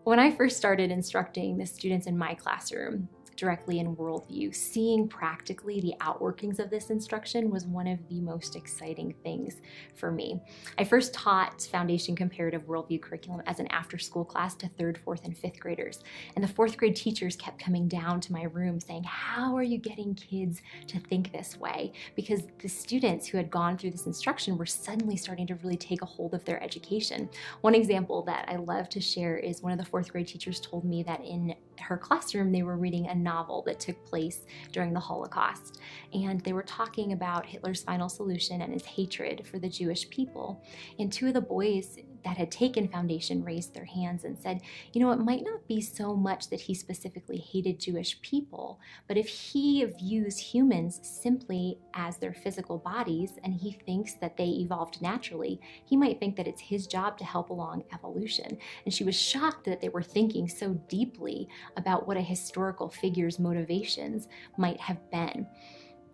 When I first started instructing the students in my classroom directly in Worldview, seeing practically the outworkings of this instruction was one of the most exciting things for me. I first taught Foundation Comparative Worldview curriculum as an after-school class to 3rd, 4th, and 5th graders. And the 4th grade teachers kept coming down to my room saying, how are you getting kids to think this way? Because the students who had gone through this instruction were suddenly starting to really take a hold of their education. One example that I love to share is one of the 4th grade teachers told me that in her classroom they were reading a novel that took place during the Holocaust, and they were talking about Hitler's final solution and his hatred for the Jewish people. And 2 of the boys that had taken Foundation raised their hands and said, you know, it might not be so much that he specifically hated Jewish people, but if he views humans simply as their physical bodies and he thinks that they evolved naturally, he might think that it's his job to help along evolution. And she was shocked that they were thinking so deeply about what a historical figure's motivations might have been.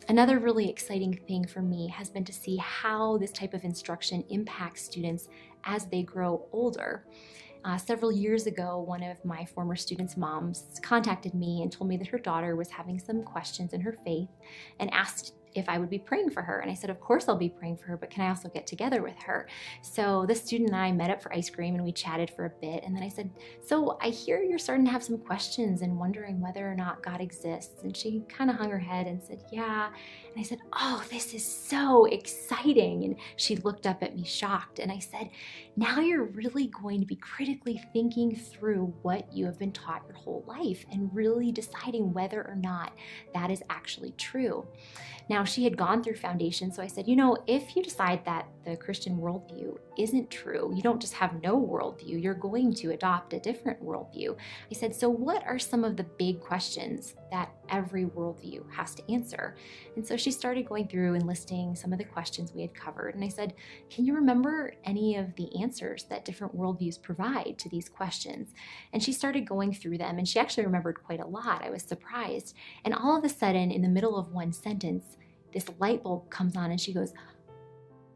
Another really exciting thing for me has been to see how this type of instruction impacts students as they grow older. Several years ago, one of my former students' moms contacted me and told me that her daughter was having some questions in her faith and asked if I would be praying for her. And I said, of course I'll be praying for her, but can I also get together with her? So the student and I met up for ice cream and we chatted for a bit. And then I said, so I hear you're starting to have some questions and wondering whether or not God exists. And she kind of hung her head and said, yeah. And I said, oh, this is so exciting. And she looked up at me shocked. And I said, now you're really going to be critically thinking through what you have been taught your whole life and really deciding whether or not that is actually true. Now, she had gone through Foundation, so I said, you know, if you decide that the Christian worldview isn't true, you don't just have no worldview, you're going to adopt a different worldview. I said, so what are some of the big questions that every worldview has to answer? And so she started going through and listing some of the questions we had covered. And I said, can you remember any of the answers that different worldviews provide to these questions? And she started going through them, and she actually remembered quite a lot. I was surprised. And all of a sudden, in the middle of one sentence, this light bulb comes on and she goes,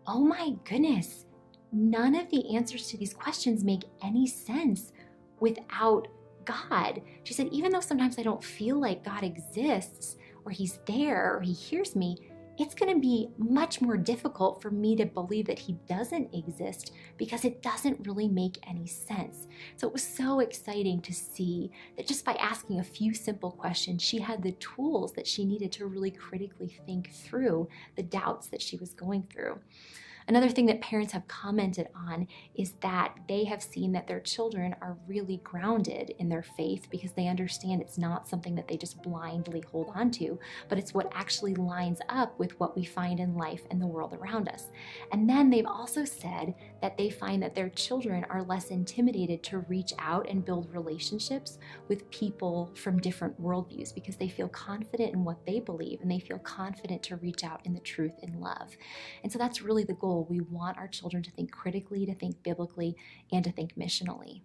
oh my goodness, none of the answers to these questions make any sense without God. She said, even though sometimes I don't feel like God exists or he's there or he hears me, it's going to be much more difficult for me to believe that he doesn't exist because it doesn't really make any sense. So it was so exciting to see that just by asking a few simple questions, she had the tools that she needed to really critically think through the doubts that she was going through. Another thing that parents have commented on is that they have seen that their children are really grounded in their faith because they understand it's not something that they just blindly hold on to, but it's what actually lines up with what we find in life and the world around us. And then they've also said that they find that their children are less intimidated to reach out and build relationships with people from different worldviews because they feel confident in what they believe and they feel confident to reach out in the truth and love. And so that's really the goal. We want our children to think critically, to think biblically, and to think missionally.